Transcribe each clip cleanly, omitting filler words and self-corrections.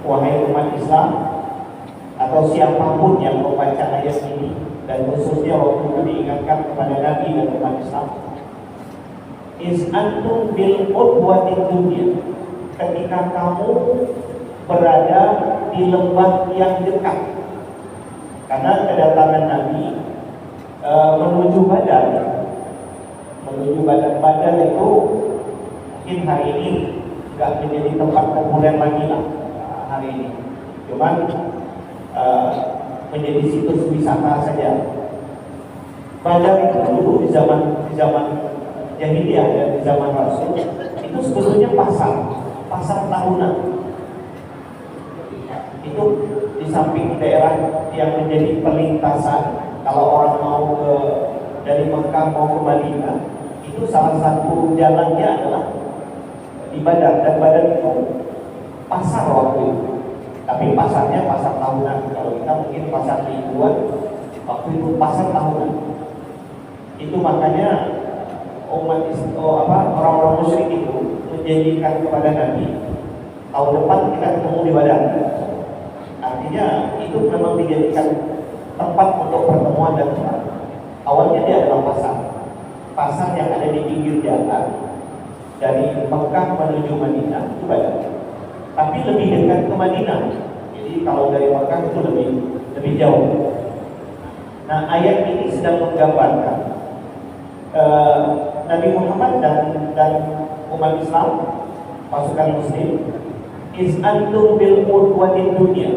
wahai umat Islam, atau siapapun yang membaca ayat ini, dan khususnya waktu itu diingatkan kepada Nabi dan umat Islam, is antum bil udwatin dunya, ketika kamu berada di lembah yang dekat. Karena kedatangan Nabi menuju Badar itu mungkin hari ini nggak menjadi tempat populer lagi lah hari ini, cuman menjadi situs wisata saja. Badar itu dulu di zaman Jahiliyah dan di zaman Rasul itu sebetulnya pasar tahunan. Itu di samping daerah yang menjadi perlintasan kalau orang mau dari Mekah mau ke Madinah, itu salah satu jalannya adalah di Badar, dan Badar itu pasar waktu itu. Tapi pasarnya pasar tahunan. Kalau kita mungkin pasar mingguan, waktu itu pasar tahunan. Itu makanya orang-orang musyrik itu menjanjikan kepada Nabi, tahun depan kita ketemu di Badar. Artinya itu memang dijadikan tempat untuk pertemuan dan perang. Awalnya dia adalah pasar yang ada di pinggir jalan dari Mekah menuju Madinah, itu Badar. Tapi lebih dekat ke Madinah. Jadi kalau dari Mekah itu lebih jauh. Nah, ayat ini sedang menggambarkan Nabi Muhammad dan umat Islam, pasukan Muslim, is antum bil udwatin dunya,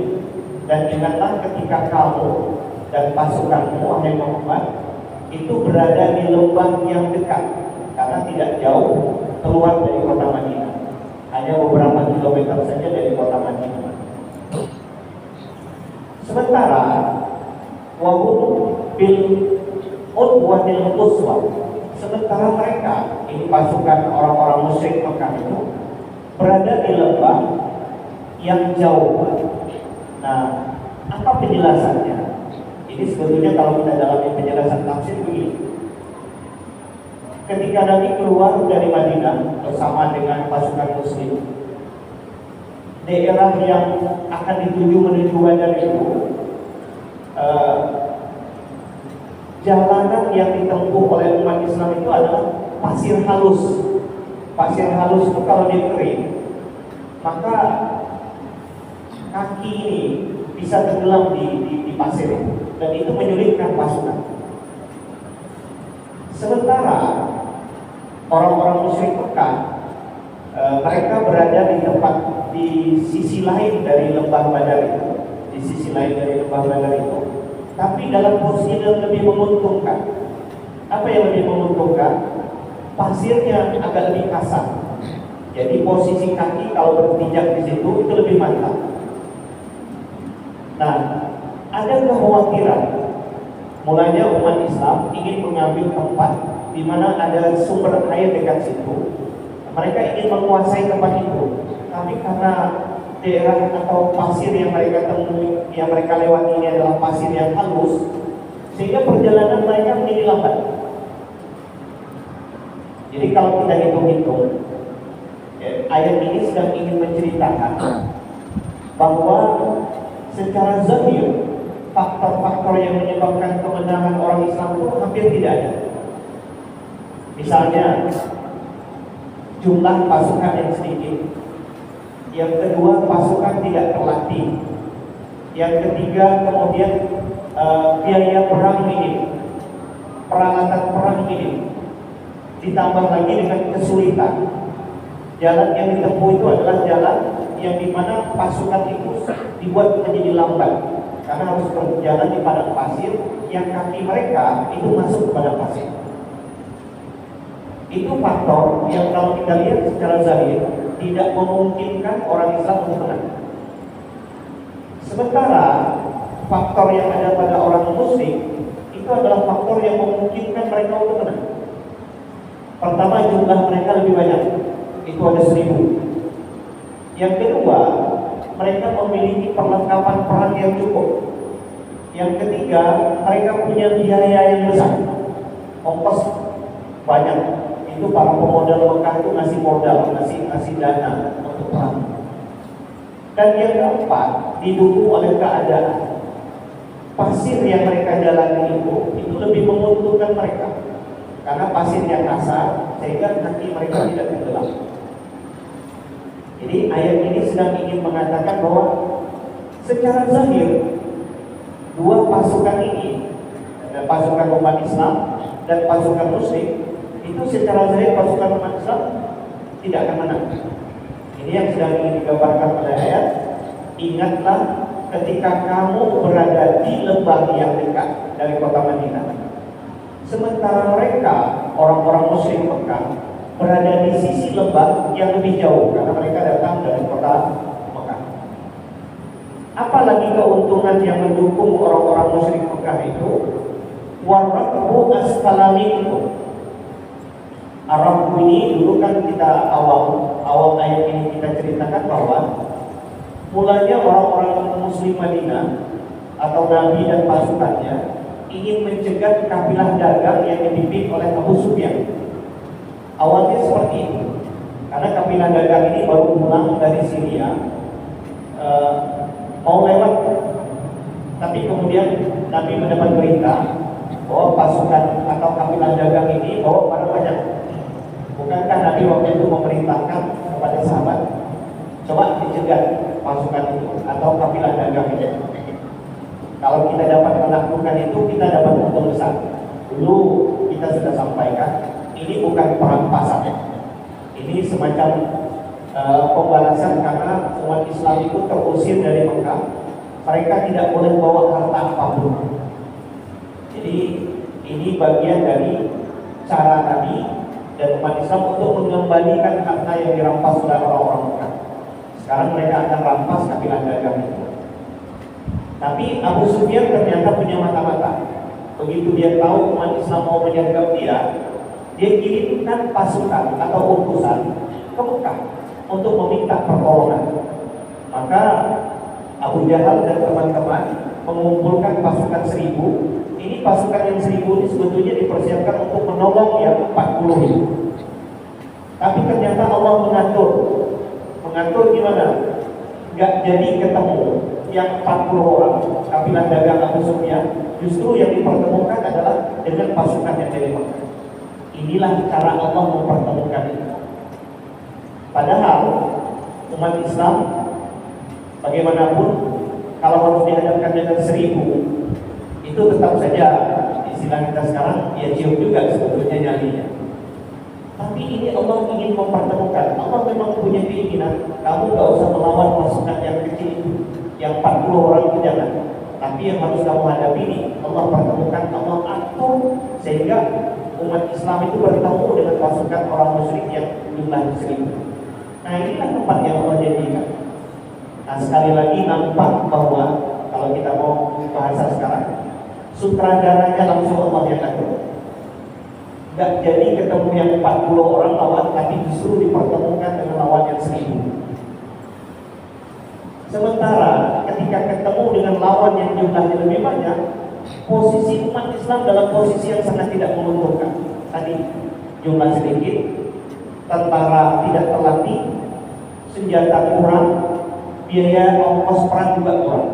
dan ingatlah ketika kamu dan pasukanmu wahai Muhammad itu berada di lembah yang dekat, karena tidak jauh keluar dari kota Madinah, hanya beberapa kilometer saja dari kota Madinah. Sementara wahum bil udwatil quswa, sementara mereka ini pasukan orang-orang musyrik Mekah itu berada di lembah yang jauh. Nah, apa penjelasannya? Ini sebetulnya kalau kita dalami penjelasan tafsir begini. Ketika Nabi keluar dari Madinah bersama dengan pasukan Muslim, daerah yang akan dituju menuju Badar itu jalanan yang ditempuh oleh umat Islam itu adalah pasir halus. Pasir halus itu kalau dia kering, maka kaki ini bisa tenggelam di pasir, dan itu menyulitkan pasukan. Sementara orang-orang musyrik Mekah, mereka berada di sisi lain dari lembah Badar itu, tapi dalam posisi yang lebih menguntungkan. Apa yang lebih menguntungkan? Pasirnya agak lebih kasar. Jadi posisi kaki kalau berpijak di situ itu lebih mantap. Nah, ada kekhawatiran. Mulanya umat Islam ingin mengambil tempat di mana ada sumber air dekat situ. Mereka ingin menguasai tempat itu. Tapi karena daerah atau pasir yang mereka temui, yang mereka lewati ini adalah pasir yang halus, sehingga perjalanan mereka menjadi lambat. Jadi kalau kita hitung-hitung, ayat ini sedang ingin menceritakan bahwa secara zahir faktor-faktor yang menyebabkan kemenangan orang Islam itu hampir tidak ada. Misalnya jumlah pasukan yang sedikit. Yang kedua, pasukan tidak terlatih. Yang ketiga, kemudian biaya perang minim, peralatan perang minim, ditambah lagi dengan kesulitan. Jalan yang ditempuh itu adalah jalan yang dimana pasukan itu dibuat menjadi lambat, karena harus berjalan di padang pasir yang kaki mereka itu masuk kepada pasir. Itu faktor yang kalau kita lihat secara zahir tidak memungkinkan orang Islam untuk menang. Sementara faktor yang ada pada orang musyrik itu adalah faktor yang memungkinkan mereka untuk menang. Pertama, jumlah mereka lebih banyak, itu ada 1000. Yang kedua, mereka memiliki perlengkapan perang yang cukup. Yang ketiga, mereka punya biaya yang besar, ongkos banyak. Itu para pemodal Mekah itu ngasih modal, ngasih dana untuk perang. Dan yang keempat, didukung oleh keadaan. Pasir yang mereka jalani itu lebih menguntungkan mereka, karena pasirnya kasar sehingga kaki mereka tidak tenggelam. Jadi ayat ini sedang ingin mengatakan bahwa secara zahir dua pasukan ini, pasukan umat Islam dan pasukan Muslim, itu secara zahir pasukan umat Islam tidak akan menang. Ini yang sedang ingin digambarkan pada ayat. Ingatlah ketika kamu berada di lembah yang dekat dari kota Madinah, sementara mereka orang-orang Muslim Mekah berada di sisi lembah yang lebih jauh karena mereka datang dari kota Mekah. Apalagi keuntungan yang mendukung orang-orang Muslim Mekah itu, waraqbu asfala minkum. Arab ini dulu kan kita awal ayat ini kita ceritakan bahwa mulanya orang-orang Muslim Madinah atau Nabi dan pasukannya ingin mencegat kafilah dagang yang dipimpin oleh Abu Sufyan. Awalnya seperti itu, karena kafilah dagang ini baru pulang dari Syria, mau lewat, tapi kemudian Nabi mendapat berita bahwa pasukan atau kafilah dagang ini bawa barang banyak. Bukankah Nabi waktu itu memerintahkan kepada sahabat, coba dicegat pasukan itu atau kafilah dagang itu. Kalau kita dapat menaklukkan itu, kita dapat untung besar. Dulu kita sudah sampaikan, ini bukan perampasan, ini semacam pembalasan karena umat Islam itu terusir dari Mekah. Mereka tidak boleh bawa harta apapun. Jadi ini bagian dari cara Nabi dan umat Islam untuk mengembalikan harta yang dirampas oleh orang-orang Mekah. Sekarang mereka akan rampas kafilah dagang itu. Tapi Abu Sufyan ternyata punya mata-mata. Begitu dia tahu umat Islam mau menyergap dia kirimkan pasukan atau utusan ke Mekah untuk meminta pertolongan. Maka Abu Jahal dan teman-teman mengumpulkan pasukan 1000. Ini pasukan yang 1000 ini sebetulnya dipersiapkan untuk menolong yang 40 itu. Tapi ternyata Allah mengatur gimana? Gak jadi ketemu yang 40 orang kafilah dagang Abu Sufyan. Justru yang dipertemukan adalah dengan pasukan yang dari Mekah. Inilah cara Allah mempertemukan itu. Padahal umat Islam bagaimanapun kalau harus dihadapkan dengan 1000, itu tetap saja istilah kita sekarang ya cium juga sebetulnya nyalinya. Tapi ini Allah ingin mempertemukan. Allah memang punya keinginan kamu gak usah melawan pasukan yang kecil itu, yang 40 orang itu jangan. Tapi yang harus kamu hadapi ini Allah pertemukan, Allah atur sehingga umat Islam itu bertemu dengan pasukan orang musyrik yang jumlah 1000. Nah inilah tempat yang Allah jadikan. Nah sekali lagi nampak bahwa kalau kita mau bahasa sekarang, sutradaranya langsung Allah yang atur. Gak jadi ketemu yang 40 orang lawan, tapi justru dipertemukan dengan lawan yang 1000. Sementara ketika ketemu dengan lawan yang jumlahnya lebih banyak, posisi umat Islam dalam posisi yang sangat tidak menguntungkan. Tadi jumlah sedikit, tentara tidak terlatih, senjata kurang, biaya ongkos perang juga kurang.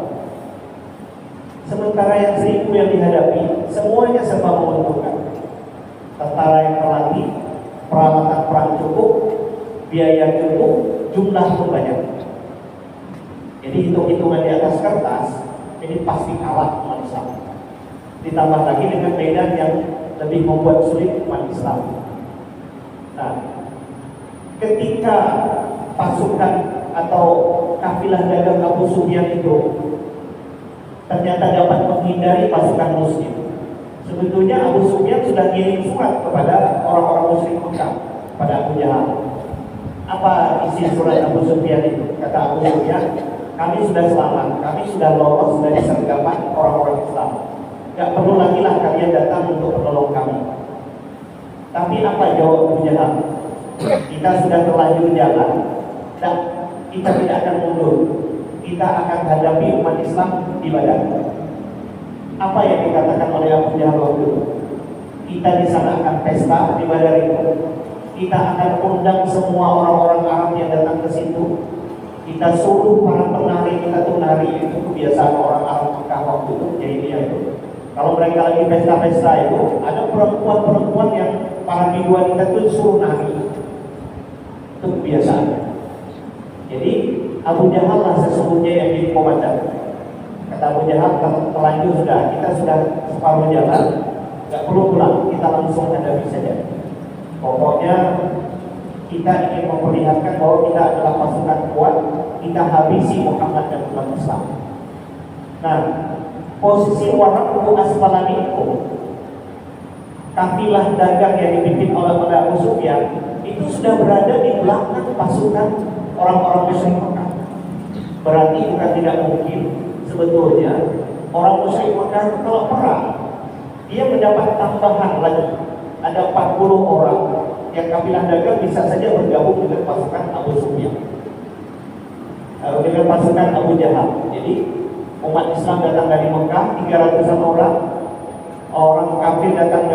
Sementara yang 1000 yang dihadapi, semuanya serba menguntungkan. Tentara yang terlatih, peralatan perang cukup, biaya cukup, jumlah pun banyak. Jadi hitung-hitungan di atas kertas, ini pasti kalah umat Islam. Ditambah lagi dengan medan yang lebih membuat sulit umat Islam. Nah, ketika pasukan atau kafilah dagang Abu Sufyan itu ternyata dapat menghindari pasukan Muslim, sebetulnya Abu Sufyan sudah kirim surat kepada orang-orang Muslim Mekah, pada Abu Jahal. Apa isi surat Abu Sufyan itu? Kata Abu Sufyan, kami sudah selamat, kami sudah lolos dari sergapan orang-orang Islam. Gak perlu lagi lah kalian datang untuk menolong kami. Tapi apa jawab Abu Jahal? Kita sudah terlanjur jalan, dan kita tidak akan mundur. Kita akan hadapi umat Islam di Badar. Apa yang dikatakan oleh Abu Jahal waktu itu? Kita di sana akan pesta di Badar itu. Kita akan undang semua orang-orang Arab yang datang ke situ. kita suruh para penari kita tuh nari. Itu kebiasaan orang Arab Mekah waktu itu, jahiliyah itu. Kalau mereka lagi pesta-pesta itu, ada perempuan-perempuan yang para biduan kita tuh suruh nari. Itu kebiasaan. Jadi Abu Jahal lah sesungguhnya yang jadi komandan. Kata Abu Jahal, terlanjur sudah, kita sudah separuh jalan, nggak perlu pulang, kita langsung hadapi saja. Pokoknya kita ingin memperlihatkan bahwa kita adalah pasukan kuat, kita habisi Muhammad dan umat Islam. Nah, posisi Waraqu asfala minkum, kafilah dagang yang dipimpin oleh Abu Sufyan itu sudah berada di belakang pasukan orang-orang musyrik Mekah. Berarti bukan tidak mungkin sebetulnya orang musyrik Mekah kalau perang dia mendapat tambahan lagi, ada 40 orang yang kabilah dagang bisa saja bergabung dengan pasukan Abu Sufyan, dengan pasukan Abu Jahal. Jadi umat Islam datang dari Mekah 300-an orang kafir datang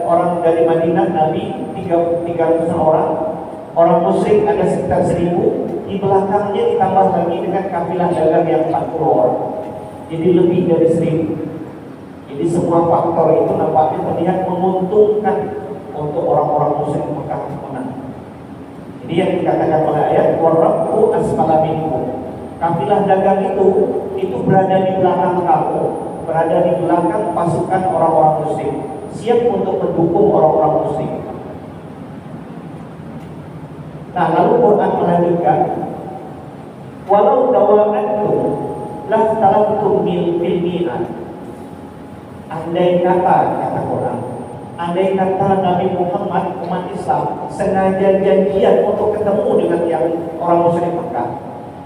orang dari Madinah Nabi 300-an orang musyrik ada sekitar 1000, di belakangnya ditambah lagi dengan kafilah dagang yang 40 orang. Jadi lebih dari 1000. Jadi semua faktor itu nampaknya terlihat menguntungkan untuk orang-orang musyrik Mekah menang. Jadi yang dikatakan oleh ayat waraqu asfala minkum, kafilah dagang itu berada di belakang kamu, berada di belakang pasukan orang-orang musyrik, siap untuk mendukung orang-orang musyrik. Nah, lalu Quran melanjutkan, walau tawa'adtum la talaftum bil mi'at. Andai kata Quran, andai kata Nabi Muhammad umat Islam sengaja janjian untuk ketemu dengan yang orang musyrik Mekah,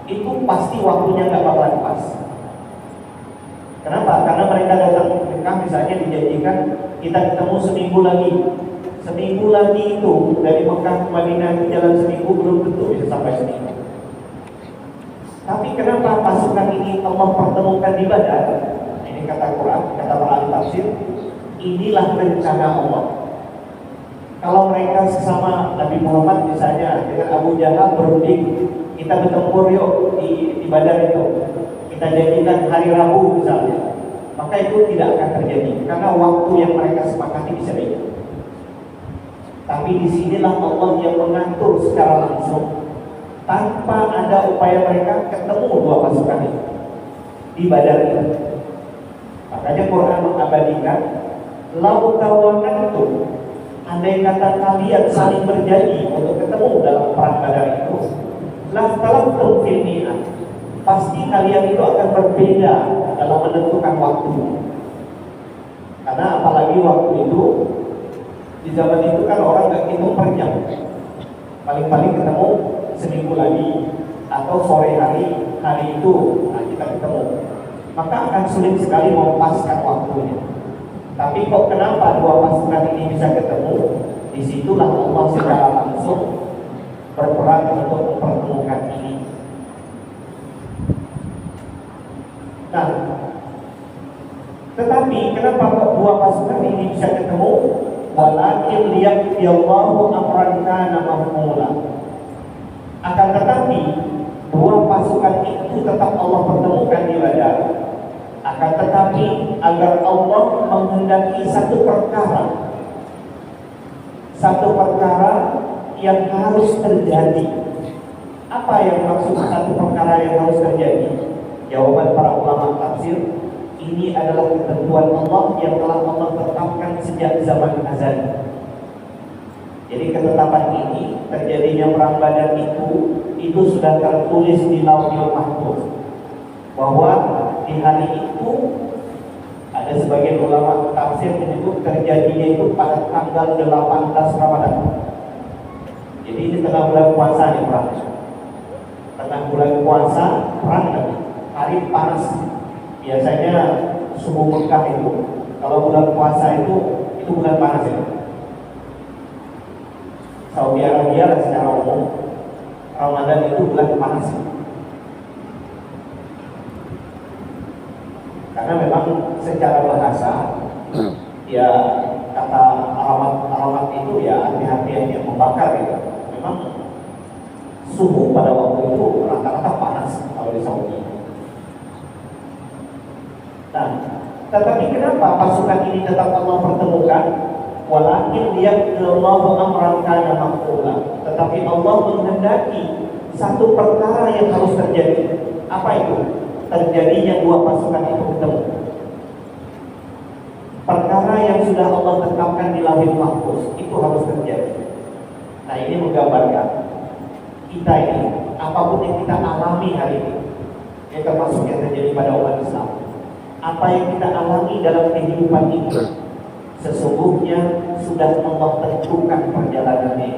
itu pasti waktunya nggak bakalan pas. Kenapa? Karena mereka datang ke Mekah misalnya dijanjikan kita ketemu seminggu lagi. Seminggu lagi itu dari Mekah ke Madinah itu jalan seminggu, belum tentu bisa sampai seminggu. Tapi kenapa pasukan ini Allah pertemukan di Badar? Ini kata Quran, kata para ahli tafsir, inilah rencana Allah. Kalau mereka sesama Nabi Muhammad misalnya dengan Abu Jahal berunding, kita bertempur yuk di Badar itu, kita jadikan hari Rabu misalnya, maka itu tidak akan terjadi karena waktu yang mereka sepakati bisa beda. Tapi disinilah Allah yang mengatur secara langsung tanpa ada upaya mereka ketemu dua pasukan itu di Badar itu. Makanya Quran mengabadikan lau tawakantum, andai kata kalian saling berjanji untuk ketemu dalam perang Badar itu, la talaftum fil mi'at, pasti kalian itu akan berbeda dalam menentukan waktu. Karena apalagi waktu itu di zaman itu kan orang nggak hitung per jam, paling-paling ketemu seminggu lagi atau sore hari itu kita ketemu, maka akan sulit sekali melepaskan waktunya. Tapi kok kenapa dua pasukan ini bisa ketemu? Disitulah Allah secara langsung berperan untuk mempertemukan ini. Nah, tetapi kenapa kok dua pasukan ini bisa ketemu? Walakin liyaqdiyallahu amran kana maf'ula. Akan tetapi dua pasukan itu tetap Allah pertemukan di Badar. Akan tetapi agar Allah menghendaki satu perkara yang harus terjadi. Apa yang maksud satu perkara yang harus terjadi? Jawaban para ulama tafsir, ini adalah ketentuan Allah yang telah Allah tetapkan sejak zaman azal. Jadi ketetapan ini, terjadinya perang Badar itu sudah tertulis di Lauhul Mahfuz, bahwa di hari itu ada sebagian ulama tafsir menyebut terjadinya itu pada tanggal 18 Ramadan. Jadi ini tengah bulan puasa nih perang. Tengah bulan puasa perang lagi. Hari panas. Biasanya subuh Mekah itu kalau bulan puasa itu bulan panas ya. Saudi Arabia secara umum Ramadan itu bulan panas. Karena memang secara bahasa ya kata alamat itu ya hati-hati yang membakar gitu. Memang suhu pada waktu itu rata-rata Nah, tetapi kenapa pasukan ini tetap Allah pertemukan? Walakin liyaqdallahu amran kana maf'ula. Tetapi Allah menghendaki satu perkara yang harus terjadi. Apa itu? Terjadinya dua pasukan itu bertemu. Perkara yang sudah Allah tetapkan di Lauhul Mahfuz itu harus terjadi. Nah, ini menggambarkan kita ini, apapun yang kita alami hari ini, yang termasuk yang terjadi pada umat Islam, apa yang kita alami dalam kehidupan ini, sesungguhnya sudah Allah tentukan perjalanannya.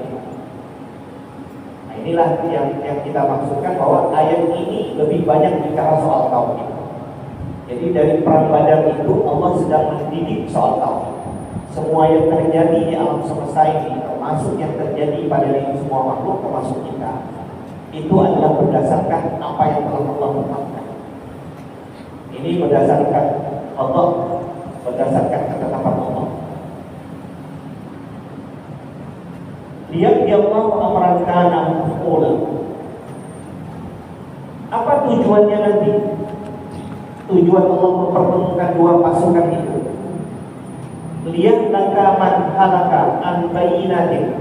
Nah, inilah yang kita maksudkan bahwa ayat ini lebih banyak bicara soal tauhid. Jadi dari perang Badar itu Allah sedang mendidik soal tauhid. Semua yang terjadi di alam semesta ini, termasuk yang terjadi pada diri semua makhluk, termasuk kita, itu adalah berdasarkan apa yang telah Allah tetapkan. Ini berdasarkan Allah, berdasarkan ketetapan Allah. Liyaqdallahu amran kana maf'ula. Apa tujuannya nanti? Tujuan Allah mempertemukan dua pasukan itu. Liyahlaka man halaka an bayyinatin.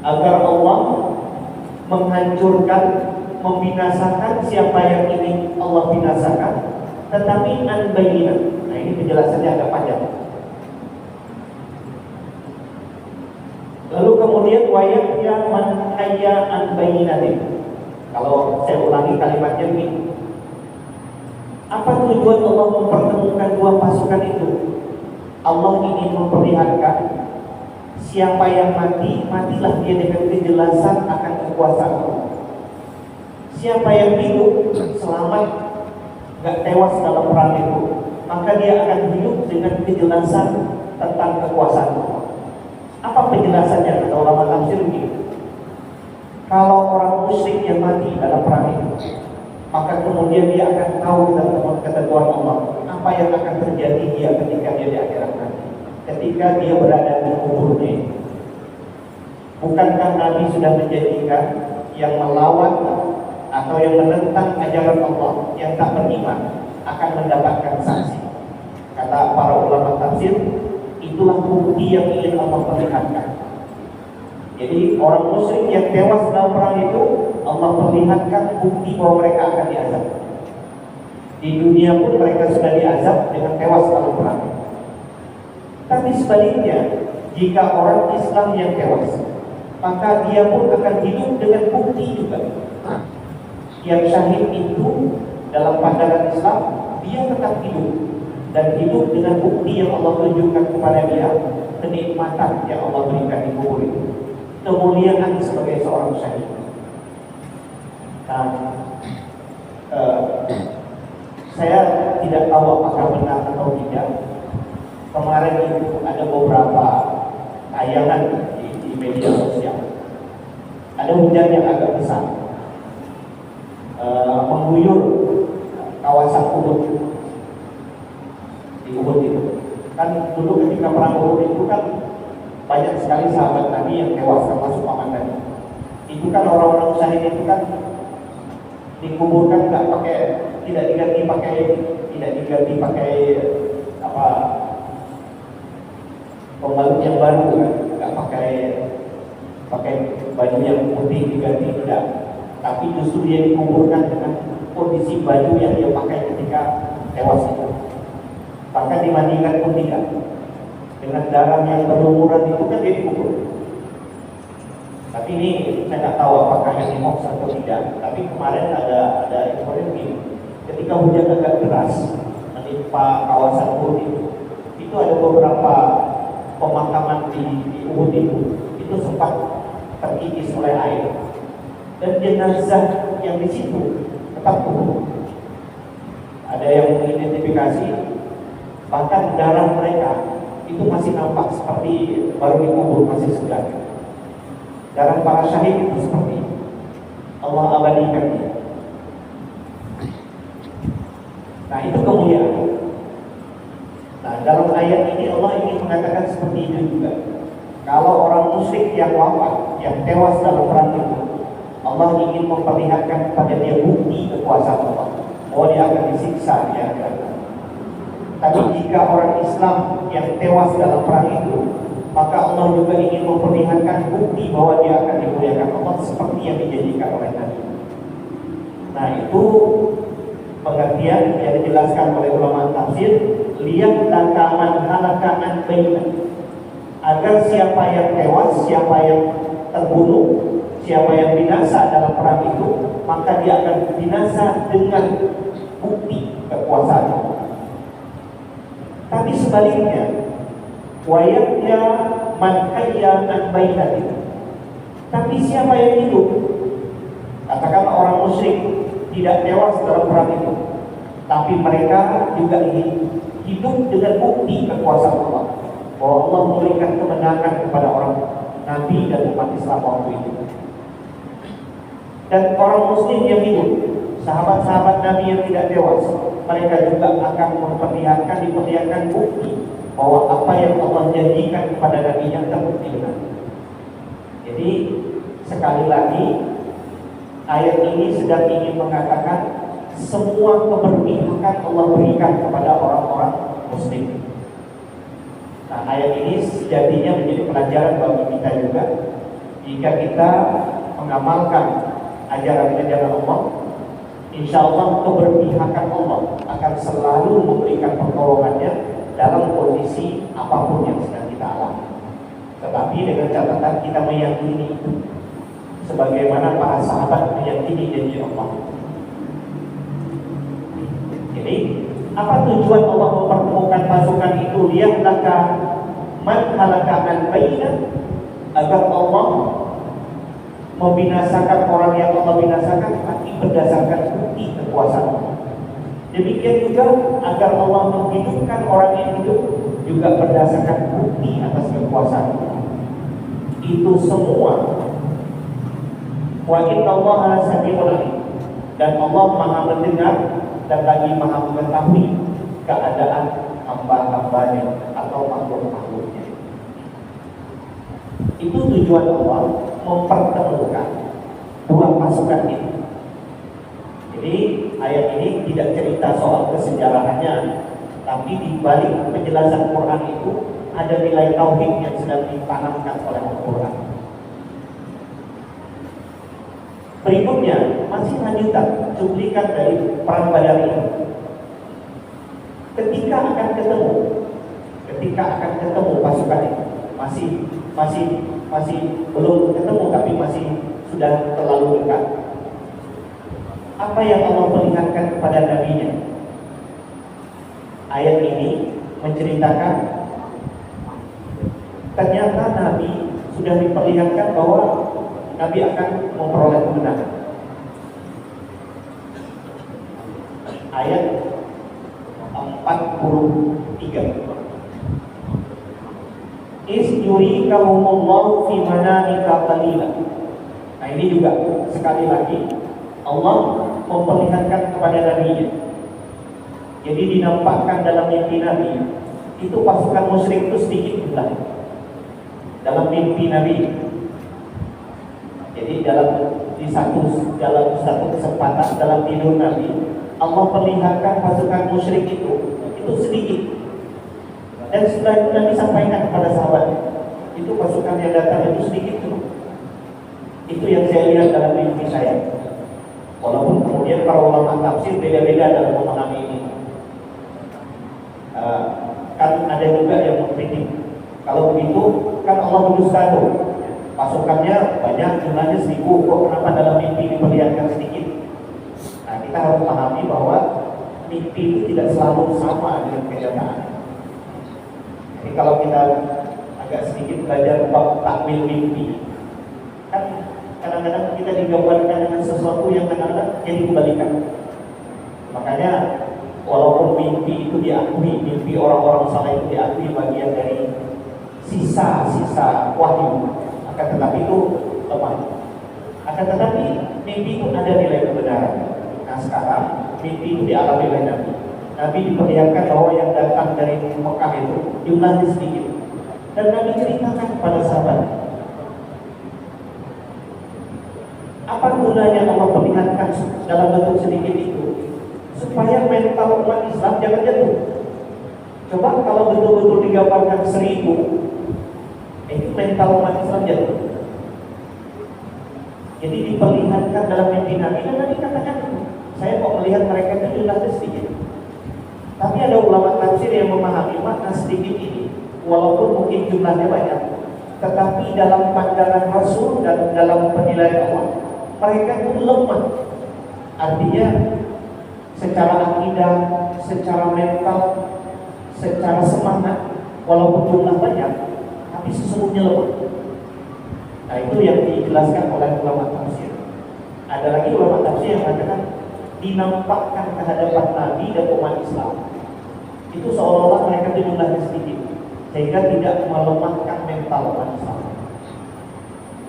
Agar Allah menghancurkan, membinasakan siapa yang ingin Allah binasakan, tetapi an bayyinah. Nah, ini penjelasannya agak panjang. Lalu kemudian wayahya man hayya an bayyinatin. Kalau saya ulangi kalimatnya ini, apa tujuan Allah mempertemukan dua pasukan itu? Allah ingin memperlihatkan siapa yang mati, matilah dia dengan kejelasan akan kekuasaan Allah. Siapa yang hidup selamat, gak tewas dalam perang itu, maka dia akan hidup dengan kejelasan tentang kekuasaan Allah. Apa penjelasannya? Kata ulama tafsir ini, kalau orang musyrik yang mati dalam perang itu, maka kemudian dia akan tahu tentang ketentuan Allah, apa yang akan terjadi dia ketika dia di akhirat nanti, ketika dia berada di kuburnya. Bukankah Nabi sudah menjanjikan yang melawan atau yang menentang ajaran Allah, yang tak beriman, akan mendapatkan sanksi? Kata para ulama tafsir, itulah bukti yang ingin Allah perlihatkan. Jadi orang musyrik yang tewas dalam perang itu, Allah perlihatkan bukti bahwa mereka akan diazab. Di dunia pun mereka sudah diazab dengan tewas dalam perang. Tapi sebaliknya, jika orang Islam yang tewas, maka dia pun akan hidup dengan bukti juga. Yang syahid itu dalam pandangan Islam, dia tetap hidup dan hidup dengan bukti yang Allah tunjukkan kepada dia, kenikmatan yang Allah berikan di kubur itu, kemuliaan sebagai seorang syahid. Nah, saya tidak tahu apakah benar atau tidak. Kemarin itu ada beberapa tayangan di media sosial. Ada hujan yang agak besar, mengguyur kawasan Uhud. Di Uhud itu, kan dulu ketika perang Uhud itu kan banyak sekali sahabat Nabi yang tewas, termasuk paman Nabi. Itu kan orang-orang syahid itu kan dikuburkan tidak diganti pakai apa, pembalut yang baru kan, nggak pakai baju yang putih diganti, tidak. Tapi justru dia dikuburkan dengan kondisi baju yang dia pakai ketika tewas itu. Bahkan dimandikan pun tidak. Dengan darah yang berlumuran itu kan dia dikubur. Tapi ini saya nggak tahu apakah ini hoax atau tidak. Tapi kemarin ada informasi ketika hujan agak deras menimpa kawasan Uhud itu ada beberapa pemakaman di Uhud itu sempat terkikis oleh air, dan jenazah yang di situ tetap utuh. Ada yang mengidentifikasi bahkan darah mereka itu masih nampak seperti baru dikubur, masih segar. Darah para syahid itu seperti itu. Allah abadikan dia. Nah, itu kemuliaan. Nah, dalam ayat ini Allah ingin mengatakan seperti itu juga. Kalau orang musyrik yang wafat, yang tewas dalam perang itu, Allah ingin memperlihatkan kepada dia bukti kekuasaan Allah, bahwa dia akan disiksa di akhirat. Tapi jika orang Islam yang tewas dalam perang itu, maka Allah juga ingin memperlihatkan bukti bahwa dia akan dimuliakan Allah seperti yang dijanjikan oleh Nabi. Nah, itu pengertian yang dijelaskan oleh ulama tafsir, lihat lakaman halakaan baina, agar siapa yang tewas, siapa yang terbunuh, siapa yang binasa dalam perang itu, maka dia akan binasa dengan bukti kekuasaan Allah. Tapi sebaliknya, wayaknya man hayya an bainatin. Tapi siapa yang hidup, katakanlah orang musyrik tidak tewas dalam perang itu, tapi mereka juga ingin hidup dengan bukti kekuasaan Allah, bahwa Allah memberikan kemenangan kepada orang Nabi dan umat Islam waktu itu. Dan orang muslim yang hidup, sahabat-sahabat Nabi yang tidak tewas, mereka juga akan diperlihatkan bukti bahwa apa yang Allah janjikan kepada Nabi yang terbukti benar. Jadi sekali lagi, ayat ini sedang ingin mengatakan semua keberpihakan Allah berikan kepada orang-orang muslim. Nah, ayat ini sejatinya menjadi pelajaran bagi kita juga. Jika kita mengamalkan ajaran-ajaran Allah, insya Allah keberpihakan Allah akan selalu memberikan pertolongannya dalam kondisi apapun yang sedang kita alami. Tetapi dengan catatan kita meyakini itu, sebagaimana para sahabat meyakini janji Allah. Jadi, apa tujuan Allah mempertemukan pasukan itu? Liyahlaka man halaka baina, agar Allah membinasakan orang yang Allah binasakan tapi berdasarkan bukti kekuasaan Allah. Demikian juga agar Allah menghidupkan orang yang hidup juga berdasarkan bukti atas kekuasaan Allah. Itu semua wa innallaha sami'un alim, dan Allah Maha mendengar dan lagi Maha mengetahui keadaan hamba-hambanya atau makhluk-makhluknya. Itu tujuan Allah mempertemukan dua pasukan ini. Jadi ayat ini tidak cerita soal kesejarahannya, tapi di balik penjelasan Quran itu ada nilai tauhid yang sedang ditanamkan oleh Al-Quran. Berikutnya masih lanjutan cuplikan dari perang Badar ini. Ketika akan ketemu pasukan ini, masih belum ketemu tapi masih sudah terlalu dekat. Apa yang Allah perlihatkan kepada Nabi-Nya? Ayat ini menceritakan ternyata Nabi sudah diperlihatkan bahwa Nabi akan memperoleh kemenangan. Ayat 43. Is yurikahumullahu fi manamika qalila. Nah, ini juga sekali lagi Allah memperlihatkan kepada Nabi-Nya. Jadi dinampakkan dalam mimpi Nabi, itu pasukan musyrik itu sedikit jumlah. Dalam mimpi Nabi. Jadi dalam satu kesempatan dalam tidur Nabi, Allah perlihatkan pasukan musyrik itu sedikit. Dan setelah itu Nabi sampaikan kepada sahabatnya, itu pasukan yang datang itu sedikit tuh. Itu yang saya lihat dalam mimpi saya. Walaupun kemudian para ulama tafsir beda-beda dalam memahami ini. Kan ada juga yang mengkritik, kalau begitu kan Allah mendusta tuh, pasukannya banyak, jumlahnya 1000, kok kenapa dalam mimpi diperlihatkan sedikit? Nah, kita harus pahami bahwa mimpi itu tidak selalu sama dengan kenyataan. Jadi kalau kita agak sedikit belajar bab takwil mimpi, kan kadang-kadang kita digambarkan dengan sesuatu yang kadang-kadang jadi kebalikan. Makanya walaupun mimpi itu diakui, mimpi orang-orang saleh itu diakui bagian dari sisa-sisa wahyu, akan tetapi itu lemah. Akan tetapi mimpi itu ada nilai kebenaran. Nah, sekarang mimpi itu dialami oleh Nabi. Nabi diperlihatkan bahwa yang datang dari Mekah itu jumlahnya sedikit, dan Nabi ceritakan kepada sahabat. Apa gunanya Allah perlihatkan dalam bentuk sedikit itu? Supaya mental umat Islam jangan jatuh. Coba kalau betul-betul digambarkan 1000, itu mental umat Islam jatuh. Jadi diperlihatkan dalam mimpi Nabi, dan Nabi katakan, saya kok melihat mereka itu jumlahnya sedikit. Tapi ada ulama tafsir yang memahami makna sedikit ini, walaupun mungkin jumlahnya banyak, tetapi dalam pandangan Rasul dan dalam penilaian Allah, mereka itu lemah. Artinya secara akidah, secara mental, secara semangat, walaupun jumlah banyak, tapi sesungguhnya lemah. Nah, itu yang dijelaskan oleh ulama tafsir. Ada lagi ulama tafsir yang mengatakan dinampakkan kehadapan Nabi dan umat Islam itu seolah-olah mereka itu jumlahnya sedikit, sehingga tidak melemahkan mental umat Islam.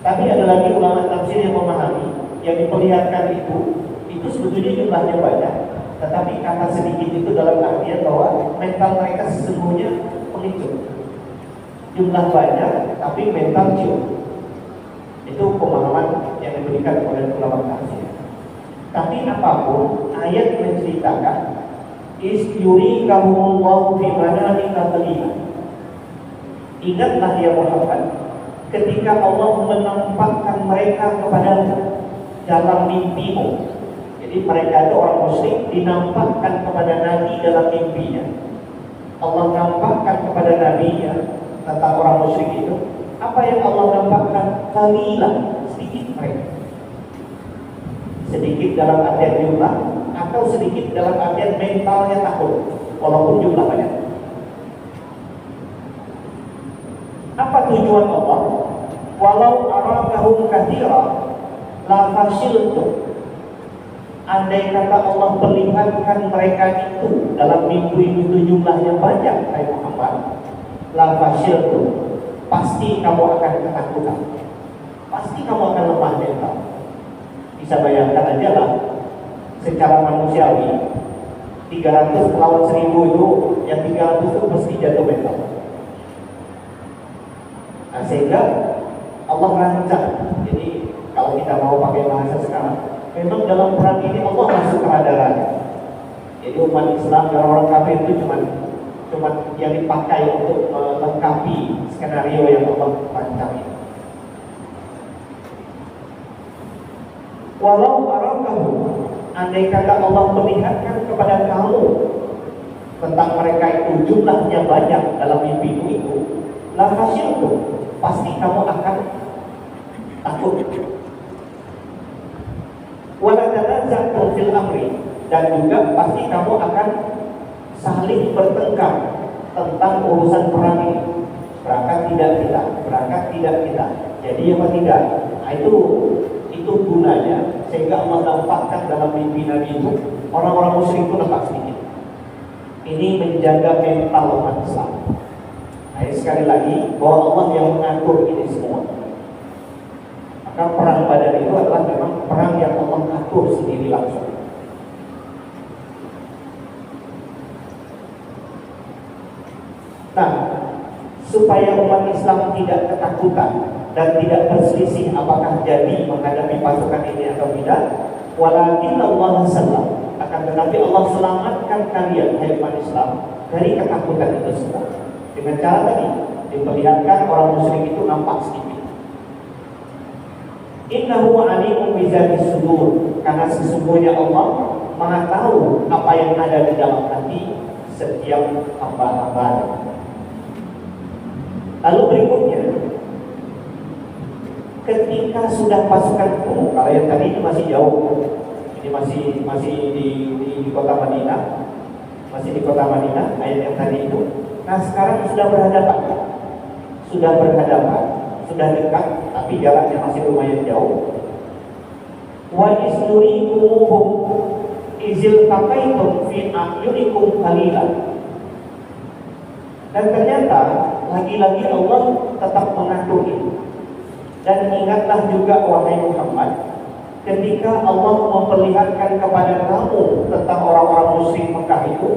Tapi ada lagi ulama tafsir yang memahami yang diperlihatkan itu sebetulnya jumlahnya banyak, tetapi kata sedikit itu dalam artian bahwa mental mereka sesungguhnya pengecut. Jumlah banyak, tapi mental ciut. Itu pemahaman yang diberikan oleh ulama tafsir. Tapi apapun, ayat menceritakan isyurikahumullahu fi manamika qalila. Ingatlah ya Muhammad, ketika Allah menampakkan mereka kepadamu dalam mimpimu. Jadi mereka itu orang musyrik dinampakkan kepada Nabi dalam mimpinya. Allah nampakkan kepada Nabi-Nya tentang orang musyrik itu. Apa yang Allah nampakkan? Qalilan, sedikit mereka. Sedikit dalam artian jumlah, atau sedikit dalam artian mentalnya takut, walaupun jumlah banyak. Apa tujuan Allah? Walau arakahum katsira la fasiltum. Andai kata Allah perlihatkan mereka itu dalam mimpi itu jumlahnya banyak, hai Muhammad, la fasiltum, pasti kamu akan ketakutan, pasti kamu akan lemah mental. Bisa bayangkan aja lah, secara manusiawi 300 melawan 1000 itu, yang 300 itu pasti jatuh mental. Nah, sehingga Allah rancang. Jadi kalau kita mau pakai bahasa sekarang, memang dalam perang ini Allah masuk kesadarannya. Jadi umat Islam dan orang kafir itu cuma yang dipakai untuk melengkapi skenario yang Allah rancang ini. Walau arakahu, andai kata Allah perlihatkan kepada kamu tentang mereka itu jumlahnya banyak dalam mimpimu itu, la fasyiltum, pasti kamu akan takut. Wala tanaza'tum fil amri, dan juga pasti kamu akan saling bertengkar tentang urusan perang ini. Berangkat tidak kita, berangkat tidak kita. Jadi apa tidak? Nah, itu gunanya sehingga Allah nampakkan dalam mimpi Nabi itu orang-orang musyrik itu nampak sedikit. Ini menjaga mental umat Islam. Nah, sekali lagi bahwa Allah yang mengatur ini semua. Maka perang Badar itu adalah memang perang yang Allah atur sendiri langsung. Nah, supaya umat Islam tidak ketakutan dan tidak berselisih apakah jadi menghadapi pasukan ini atau tidak, walakin Allah sallam, akan tetapi Allah selamatkan kalian hai umat Islam dari ketakutan itu semua. Dengan cara tadi diperlihatkan orang musyrik itu nampak sedikit. Innahu alimun bizatis sudur, karena sesungguhnya Allah Maha tahu apa yang ada di dalam hati setiap hamba-hamba. Lalu berikutnya, ketika sudah pasukan penuh, kalau yang tadi itu masih jauh, ini masih di kota Madinah, masih di kota Madinah, ayat yang tadi itu. Nah, sekarang sudah berhadapan, sudah dekat, tapi jaraknya masih lumayan jauh. Wa isnurikumuhum izil takaitum fi a'yunikum qalilan. Dan ternyata lagi-lagi Allah tetap mengatur itu. Dan ingatlah juga wahai Muhammad, ketika Allah memperlihatkan kepada kamu tentang orang-orang musyrik Mekah itu,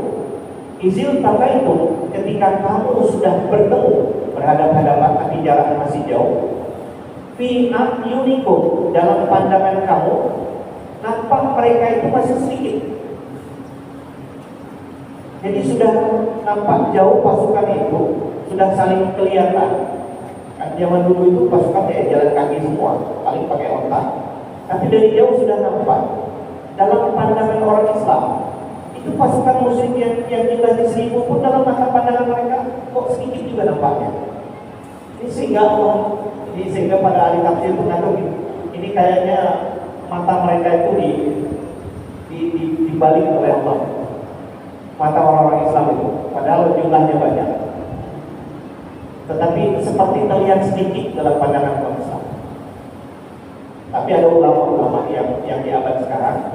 izil takaitum, ketika kamu sudah bertemu berhadapan-hadapan tapi jaraknya masih jauh, fi a'yunikum, dalam pandangan kamu nampak mereka itu masih sedikit. Jadi sudah nampak jauh pasukan itu, sudah saling kelihatan. Kan zaman dulu itu pasukan jalan kaki semua, paling pakai onta. Tapi dari jauh sudah nampak. Dalam pandangan orang Islam, itu pasukan musyrik yang jumlahnya 1000 pun dalam mata pandangan mereka kok sedikit juga nampaknya. Ini sehingga pada ahli tafsir mengatakan ini kayaknya mata mereka itu dibalik oleh Allah. Mata orang-orang Islam itu, padahal jumlahnya banyak. Tetapi seperti terlihat sedikit dalam pandangan orang Islam. Tapi ada ulama-ulama yang di abad sekarang,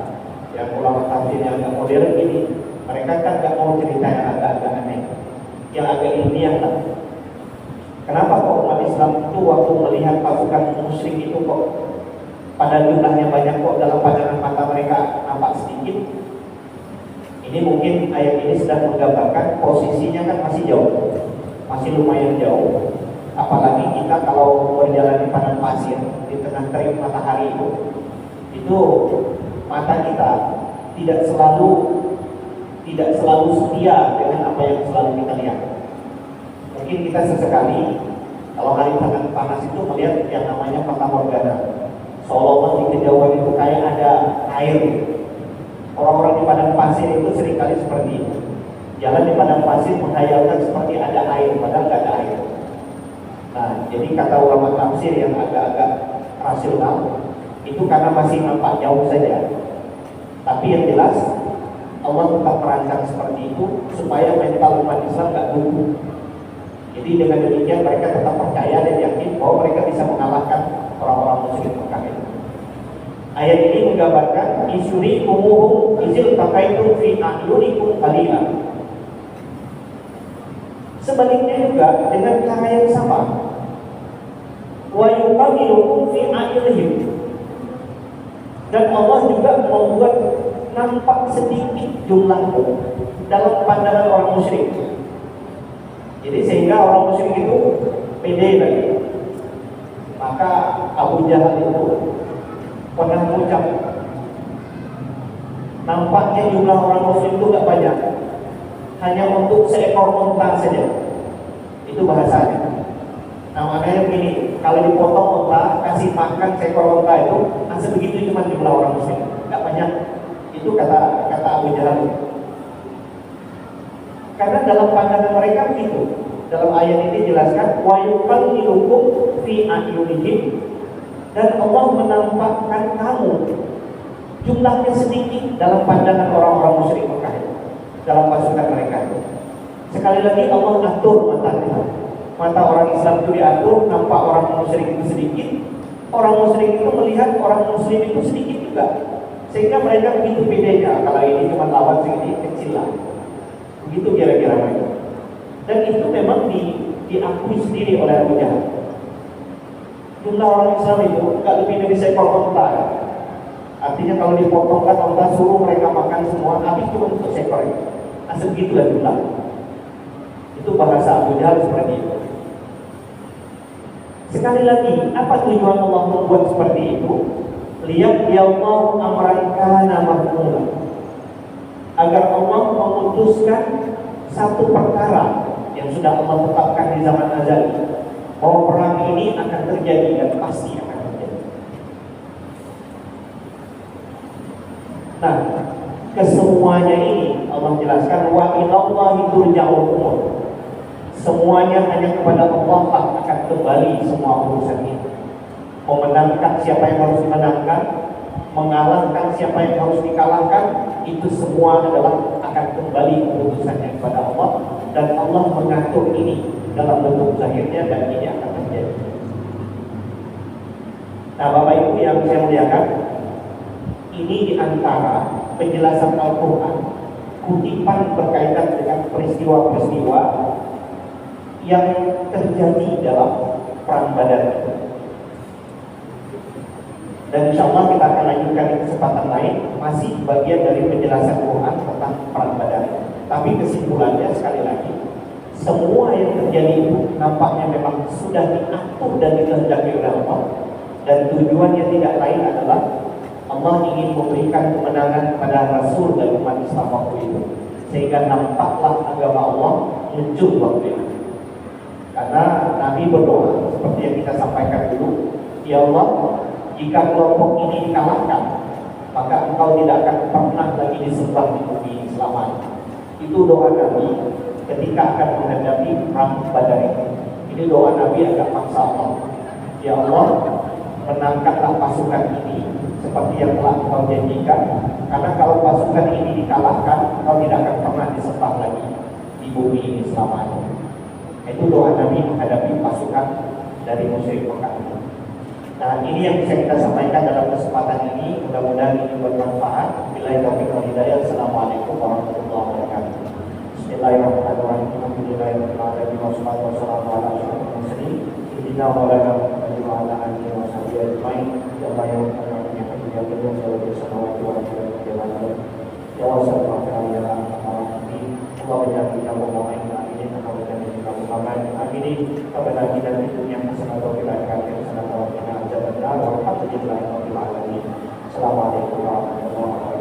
yang ulama tafsir yang agak modern ini, mereka kan gak mau cerita yang agak-agak aneh, yang agak ilmiah lah. Kenapa kok umat Islam itu waktu melihat pasukan musyrik itu kok pada jumlahnya banyak kok dalam pandangan mata mereka nampak sedikit? Ini mungkin ayat ini sedang menggambarkan posisinya kan masih jauh, masih lumayan jauh. Apalagi kita kalau berjalan di padang pasir di tengah terik matahari itu mata kita tidak selalu setia dengan apa yang selalu kita lihat. Mungkin kita sesekali kalau hari sangat panas itu melihat yang namanya fata morgana, seolah-olah di kejauhan itu kayak ada air. Orang-orang di padang pasir itu seringkali seperti itu. Jalan di padang pasir menghayalkan seperti ada air, padahal nggak ada air. Nah, jadi kata ulama tafsir yang agak-agak rasional itu karena masih nampak jauh saja. Tapi yang jelas Allah tetap merancang seperti itu supaya mental umat Islam nggak tumbuh. Jadi dengan demikian mereka tetap percaya dan yakin bahwa mereka bisa mengalahkan orang-orang musyrik Mekah itu. Ayat ini menggambarkan isuri umuhum izil takaitum fi a'yunikum qalila. Sebaliknya juga dengan cara yang sama. Wa yuqamilukum fi a'yunihim. Dan Allah juga membuat nampak sedikit jumlahmu dalam pandangan orang musyrik. Jadi sehingga orang musyrik itu pede lagi. Maka Abu Jahal itu pernah mengucap, nampaknya jumlah orang muslim itu gak banyak, hanya untuk seekor unta saja. Itu bahasanya. Nah makanya begini, kalau dipotong unta, kasih makan seekor unta itu, sebegitu cuma jumlah orang muslim, gak banyak. Itu kata Abu Jahal. Karena dalam pandangan mereka begitu. Dalam ayat ini dijelaskan, wa yuqallilukum fi a'yunihim. Dan Allah menampakkan kamu jumlahnya sedikit dalam pandangan orang-orang musyrik Mekah, dalam pasukan mereka itu. Sekali lagi Allah atur mata orang Islam itu diatur, nampak orang musyrik itu sedikit. Orang musyrik itu melihat orang muslim itu sedikit juga, sehingga mereka begitu bedanya. Kalau ini cuma lawan segini kecil lah, begitu kira-kira mereka. Dan itu memang diakui sendiri oleh Abu Jahal. Jumlah orang Islam itu nggak lebih dari seekor unta. Artinya kalau dipotongkan unta, suruh mereka makan semua, habis cuma untuk seekor itu. Segitulah jumlah. Itu bahasa Abu Jahal seperti itu. Sekali lagi, apa tujuan Allah membuat seperti itu? Lihat ya Allah amran kana mahmula. Agar Allah memutuskan satu perkara yang sudah Allah tetapkan di zaman azali, bahwa perang ini akan terjadi dan pasti akan terjadi. Nah, kesemuanya ini Allah jelaskan wa ilallahi turja'ul umur. Semuanya hanya kepada Allah akan kembali semua urusan ini. Memenangkan siapa yang harus dimenangkan, mengalahkan siapa yang harus dikalahkan, itu semua adalah akan kembali keputusannya kepada Allah, dan Allah mengatur ini dalam bentuk zahirnya, dan ini akan terjadi. Nah Bapak Ibu yang saya muliakan, ini diantara penjelasan Al-Quran, kutipan berkaitan dengan peristiwa-peristiwa yang terjadi dalam perang Badar. Dan insya Allah kita akan lanjutkan di kesempatan lain, masih bagian dari penjelasan Quran tentang perang Badar. Tapi kesimpulannya sekali lagi, semua yang terjadi itu nampaknya memang sudah diatur dan dikehendaki oleh Allah, dan tujuannya tidak lain adalah Allah ingin memberikan kemenangan kepada Rasul dan umat Islam waktu itu, sehingga nampaklah agama Allah muncul waktu itu. Karena Nabi berdoa seperti yang kita sampaikan dulu, ya Allah, jika kelompok ini dikalahkan, maka engkau tidak akan pernah lagi disembah di bumi ini selamanya. Itu doa Nabi ketika akan menghadapi perang Badar ini. Ini doa Nabi agak paksa Allah. Ya Allah, menangkaplah pasukan ini seperti yang telah engkau janjikan, karena kalau pasukan ini dikalahkan, engkau tidak akan pernah disembah lagi di bumi ini selamanya. Itu doa Nabi menghadapi pasukan dari musyrik Mekah. Nah, ini yang bisa kita sampaikan dalam kesempatan ini. Mudah-mudahan ini bermanfaat. Billahi taufiq wal hidayah. Assalamualaikum warahmatullahi wabarakatuh. Bismillahirrahmanirrahim. Alhamdulillahirabbil alamin wassalatu wassalamu ala asyrofil mursalin sayyidina wa maulana Muhammadin wa ala alihi wa sahbihi ajmain. Ya Allah ya Rabbana ya Hakim ya Qayyum ya Rabbal samawati wal ardi ya Allah. Ya Allah subhanahu wa ta'ala ya Rahman. Allah menjadikan kita berdoa ini atau menjadikan kita beramal. Amin. Kepada kita di dunia hasanah wa fil akhirati hasanah wa qina adzabannar. Walhamdulillahirabbil alamin. Assalamualaikum warahmatullahi wabarakatuh.